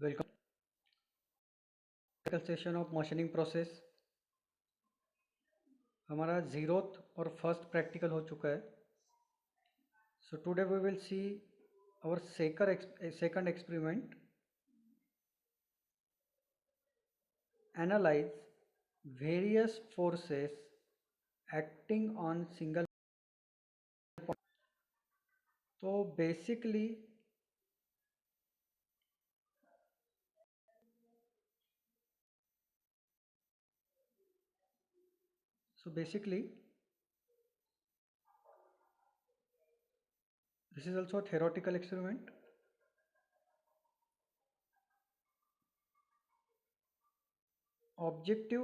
Welcome session of machining process. हमारा zeroth और first practical हो चुका है। So today we will see our second experiment, analyse various forces acting on single point. तो basically this is also theoretical experiment. Objective,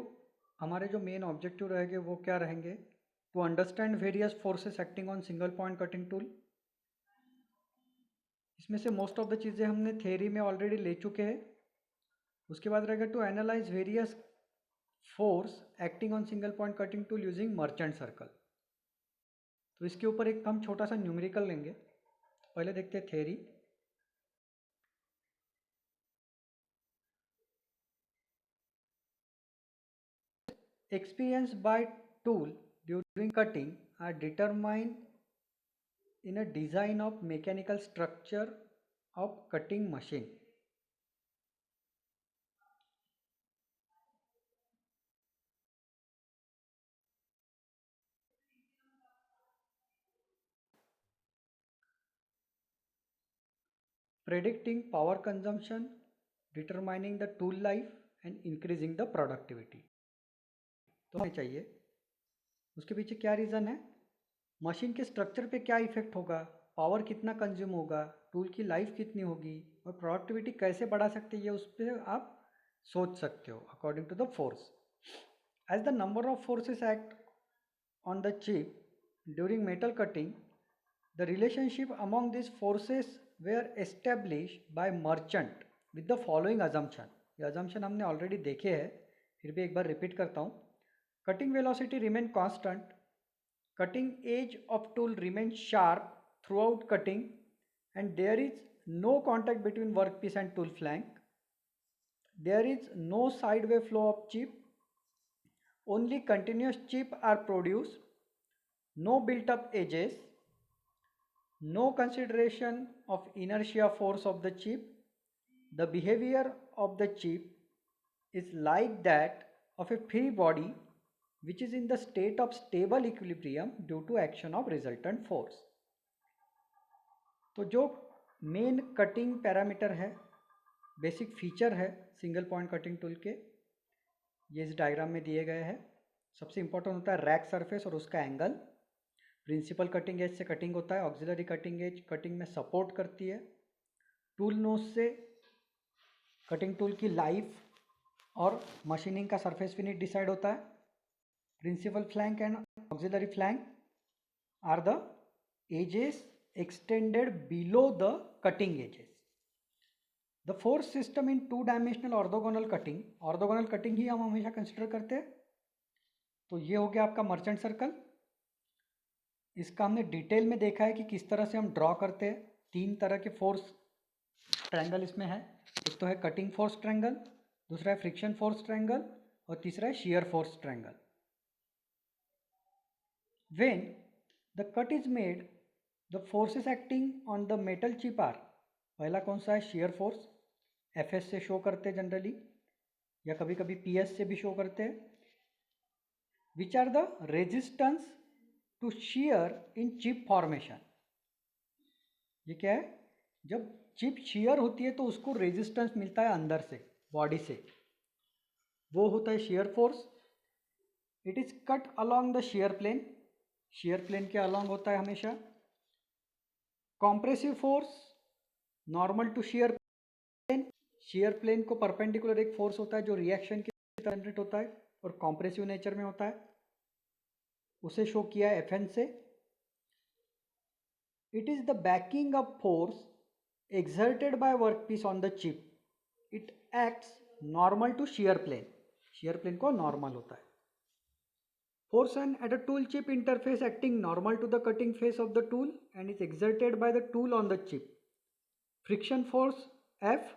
हमारे जो main objective रहेंगे वो क्या रहेंगे? To understand various forces acting on single point cutting tool. इसमें से most of the चीज़ें हमने थ्योरी में ऑलरेडी ले चुके हैं। उसके बाद रहेगा to analyse various force acting on single point cutting tool using Merchant circle. तो इसके ऊपर एक हम छोटा सा न्यूमेरिकल लेंगे। पहले देखते हैं theory. Experience by tool during cutting are determined in a design of mechanical structure of cutting machine. Predicting power consumption, determining the tool life and increasing the productivity. तो हमें चाहिए उसके पीछे क्या रीज़न है, मशीन के स्ट्रक्चर पे क्या इफेक्ट होगा, पावर कितना कंज्यूम होगा, टूल की लाइफ कितनी होगी और प्रोडक्टिविटी कैसे बढ़ा सकते हैं, उस पर आप सोच सकते हो according to the force. As the number of forces act on the chip during metal cutting, the relationship among these forces were established by merchant with the following assumption. ये assumption हमने already देखे हैं, फिर भी एक बार repeat करता हूँ. Cutting velocity remain constant, cutting edge of tool remains sharp throughout cutting, and there is no contact between workpiece and tool flank. There is no sideway flow of chip, only continuous chip are produced, no built up edges, no consideration of inertia force of the chip. The behavior of the chip is like that of a free body which is in the state of stable equilibrium due to action of resultant force. तो जो main cutting parameter है, basic feature है single point cutting tool के, ये इस diagram में दिए गए हैं। सबसे इंपॉर्टेंट होता है रैक सरफेस और उसका एंगल। प्रिंसिपल कटिंग एज से कटिंग होता है, ऑक्सिलरी कटिंग एज कटिंग में सपोर्ट करती है, टूल नोज से कटिंग टूल की लाइफ और मशीनिंग का सरफेस फिनिश डिसाइड होता है। Principal flank and auxiliary flank are the edges extended below the cutting edges. The force system in two dimensional orthogonal cutting, orthogonal cutting ही हम हमेशा consider करते हैं। तो ये हो गया आपका मर्चेंट सर्कल। इसका हमने डिटेल में देखा है कि किस तरह से हम ड्रॉ करते हैं। तीन तरह के फोर्स ट्रायंगल इसमें है। एक तो है कटिंग फोर्स ट्रायंगल, दूसरा है फ्रिक्शन फोर्स ट्रायंगल और तीसरा है shear force triangle. When the cut is made, the forces acting on the metal chip are, पहला कौन सा है? शियर फोर्स, एफएस से शो करते हैं जनरली, या कभी कभी पीएस से भी शो करते हैं। Which are the resistance to shear in chip formation. ये क्या है? जब चिप शियर होती है तो उसको रेजिस्टेंस मिलता है अंदर से, बॉडी से, वो होता है shear force. It is cut along the shear plane, shear plane के अलोंग होता है हमेशा। Compressive force normal to shear plane, shear plane को परपेंडिकुलर एक फोर्स होता है जो रिएक्शन के जनरेट होता है और कॉम्प्रेसिव नेचर में होता है, उसे शो किया है एफएन से। It is the banking up force exerted by workpiece on the chip. It acts normal to shear plane, shear plane को normal होता है। Force at a tool chip interface acting normal to the cutting face of the tool and is exerted by the tool on the chip. Friction force F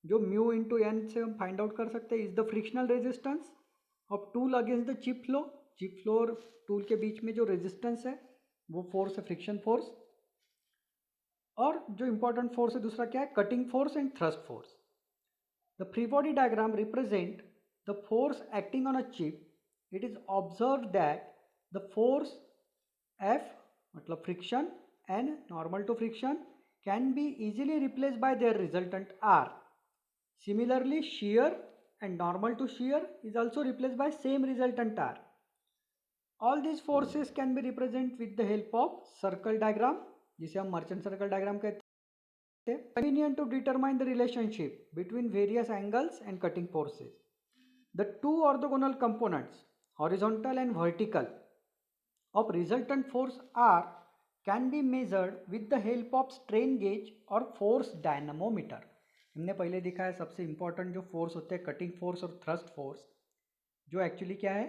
जो mu into N से हम find out कर सकते हैं, is the frictional resistance of tool against the chip flow. Chip flow और tool के बीच में जो रेजिस्टेंस है वो फोर्स है, फ्रिक्शन फोर्स। और जो इंपॉर्टेंट फोर्स है दूसरा क्या है, cutting force and thrust force. The free body diagram represent the force acting on a chip. It is observe that the force F मतलब friction and normal to friction can be easily replaced by their resultant R. Similarly, shear and normal to shear is also replaced by same resultant R. All these forces can be represented with the help of circle diagram, जिसे हम merchant circle diagram कहते हैं. Convenient to determine the relationship between various angles and cutting forces. The two orthogonal components, horizontal and vertical, of resultant force R can be measured with the help of strain gauge और force dynamometer. हमने पहले देखा है सबसे important जो force होते हैं cutting force और थ्रस्ट फोर्स, जो एक्चुअली क्या है,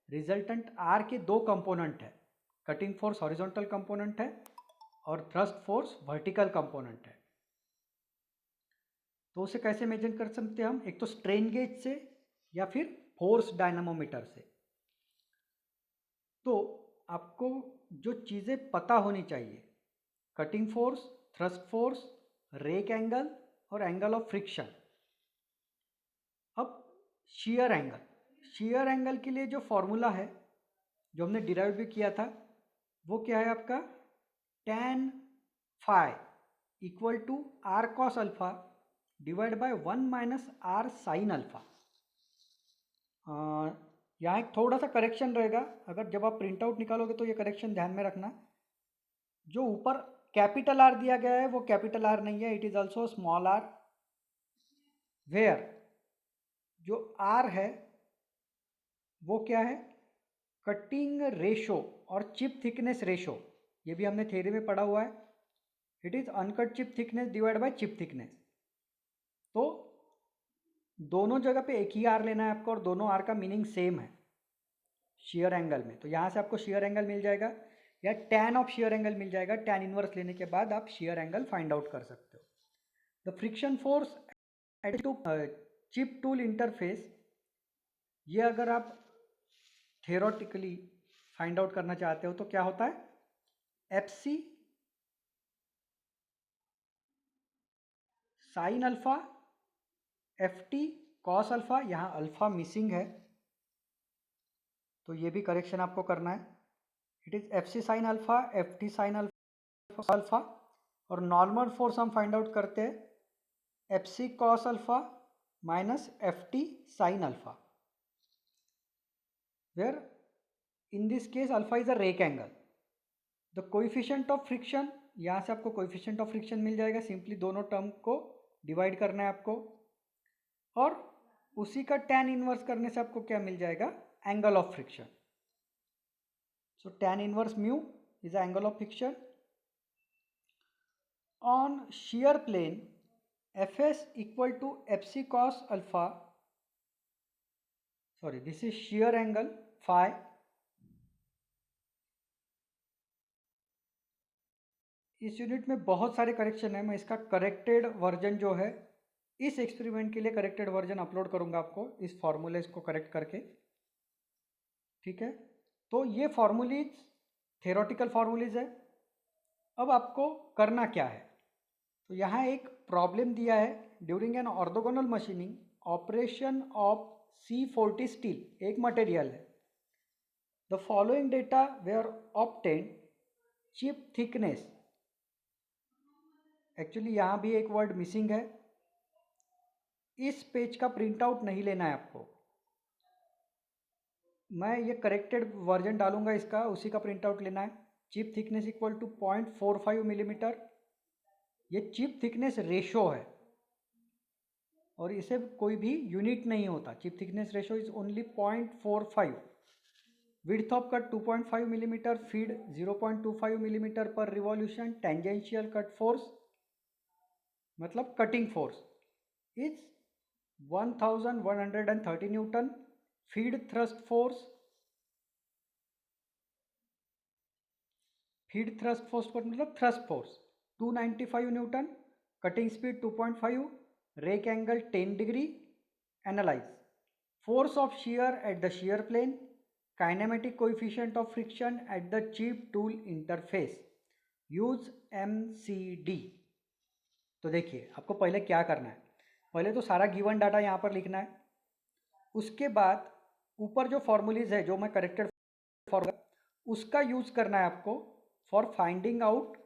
रिजल्टेंट आर के दो कंपोनेंट है. कटिंग फोर्स हॉरिजॉन्टल कंपोनेंट है और थ्रस्ट फोर्स वर्टिकल कंपोनेंट है. तो उसे कैसे मेजर कर सकते हैं हम, एक तो स्ट्रेन गेज से या फिर फोर्स डायनामोमीटर से. तो आपको जो चीज़ें पता होनी चाहिए, cutting force, thrust force, rake angle और एंगल ऑफ फ्रिक्शन. अब शियर एंगल, शियर एंगल के लिए जो फॉर्मूला है जो हमने डिराइव भी किया था वो क्या है आपका, tan phi equal to R cos alpha divide by 1 minus R sine alpha. यहाँ एक थोड़ा सा करेक्शन रहेगा, अगर जब आप प्रिंट आउट निकालोगे तो ये करेक्शन ध्यान में रखना. जो ऊपर कैपिटल आर दिया गया है वो कैपिटल आर नहीं है, it is also small R. Where जो आर है वो क्या है, कटिंग रेशो और चिप थिकनेस रेशो. ये भी हमने थ्योरी में पढ़ा हुआ है. It is uncut chip thickness divide by chip thickness. तो दोनों जगह पे एक ही आर लेना है आपको और दोनों आर का मीनिंग सेम है शियर एंगल में. तो यहाँ से आपको शियर एंगल मिल जाएगा या टैन ऑफ शियर एंगल मिल जाएगा. टैन इनवर्स लेने के बाद आप शियर एंगल फाइंड आउट कर सकते हो. The friction force at to chip tool interface, ये अगर आप थ्योरेटिकली फाइंड आउट करना चाहते हो तो क्या होता है, F C sine alpha F T cos alpha. यहाँ अल्फा मिसिंग है तो ये भी करेक्शन आपको करना है. It is F C sine alpha F T sine alpha. और नॉर्मल फोर्स हम फाइंड आउट करते हैं F C cos alpha minus F T sine alpha, where in this case alpha is a rake angle. The coefficient of friction, यहाँ से आपको coefficient of friction मिल जाएगा. Simply दोनों term को divide करना है आपको और उसी का tan इनवर्स करने से आपको क्या मिल जाएगा, angle of friction. So tan inverse mu is angle of friction. On shear plane fs equal to fc cos alpha, sorry this is shear angle phi. इस यूनिट में बहुत सारे करेक्शन है. मैं इसका करेक्टेड वर्जन जो है इस एक्सपेरिमेंट के लिए करेक्टेड वर्जन अपलोड करूंगा आपको, इस फॉर्मूले को करेक्ट करके. ठीक है, तो ये फॉर्मूलीज थ्योरेटिकल फॉर्मूलीज है. अब आपको करना क्या है, तो यहाँ एक प्रॉब्लम दिया है. During an orthogonal machining operation of C40 steel एक मटेरियल है. The following data were obtained. Chip thickness, actually यहाँ भी एक वर्ड मिसिंग है. इस पेज का प्रिंट आउट नहीं लेना है आपको, मैं ये करेक्टेड वर्जन डालूंगा इसका, उसी का प्रिंट आउट लेना है. Chip thickness equal to 0.45 millimetre. ये चिप थिकनेस रेशो है और इसे कोई भी यूनिट नहीं होता. Chip thickness ratio is only 0.45. Width of cut 2.5 millimetre. Feed 0.25 millimetre per revolution. Tangential cut force मतलब cutting force is 1130 newton. Feed thrust force, feed thrust force पर मतलब thrust force 295 newton. Cutting speed 2.5. rake angle 10 degree, analyze force of shear at the shear plane, kinematic coefficient of friction at the chip tool interface, use MCD। तो देखिए आपको पहले क्या करना है, पहले तो सारा गिवन डाटा यहाँ पर लिखना है। उसके बाद ऊपर जो फॉर्मूलीज है जो मैं करेक्टेड फॉर्मूला उसका यूज करना है आपको for finding out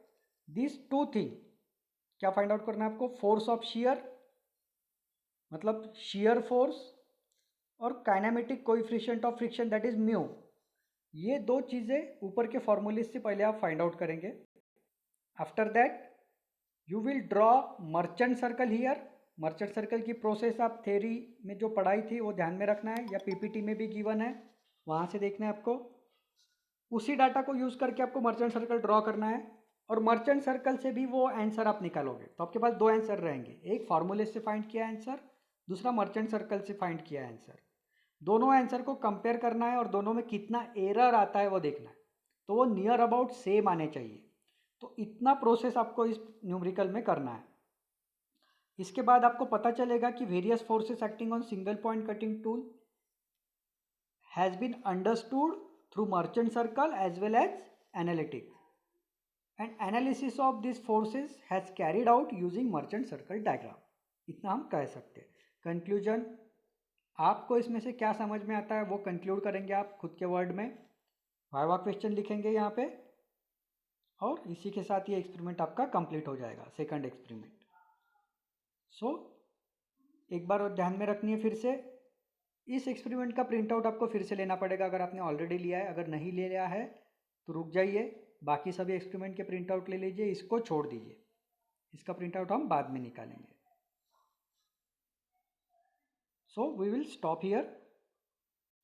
this two thing. क्या फाइंड आउट करना है आपको, फोर्स ऑफ शियर मतलब शियर फोर्स और kinematic coefficient of friction that is mu. ये दो चीज़ें ऊपर के फॉर्मूलेज से पहले आप फाइंड आउट करेंगे। After that you will draw Merchant circle here. Merchant circle की प्रोसेस आप थ्योरी में जो पढ़ाई थी वो ध्यान में रखना है, या पीपीटी में भी गिवन है वहाँ से देखना है आपको। उसी डाटा को यूज़ करके आपको मर्चेंट सर्कल ड्रॉ करना है, और मर्चेंट सर्कल से भी वो आंसर आप निकालोगे। तो आपके पास दो आंसर रहेंगे, एक फार्मूले से फाइंड किया आंसर, दूसरा मर्चेंट सर्कल से फाइंड किया आंसर। दोनों आंसर को कंपेयर करना है और दोनों में कितना एरर आता है वो देखना है। तो वो नियर अबाउट सेम आने चाहिए। तो इतना प्रोसेस आपको इस न्यूमेरिकल में करना है। इसके बाद आपको पता चलेगा कि various forces acting on single point cutting tool has been understood through Merchant circle as well as analytics, and analysis of this forces has carried out using Merchant circle diagram. इतना हम कह सकते हैं। कंक्लूजन, आपको इसमें से क्या समझ में आता है वो कंक्लूड करेंगे आप खुद के वर्ड में, वाइवा क्वेश्चन लिखेंगे यहाँ पे, और इसी के साथ ये एक्सपेरिमेंट आपका कंप्लीट हो जाएगा, सेकंड एक्सपेरिमेंट। सो एक बार और ध्यान में रखनी है फिर से, इस एक्सपेरिमेंट का प्रिंट आउट आपको फिर से लेना पड़ेगा अगर आपने ऑलरेडी लिया है। अगर नहीं ले लिया है तो रुक जाइए, बाकी सभी एक्सपेरिमेंट के प्रिंट आउट ले लीजिए, इसको छोड़ दीजिए, इसका प्रिंट आउट हम बाद में निकालेंगे। So we will stop here.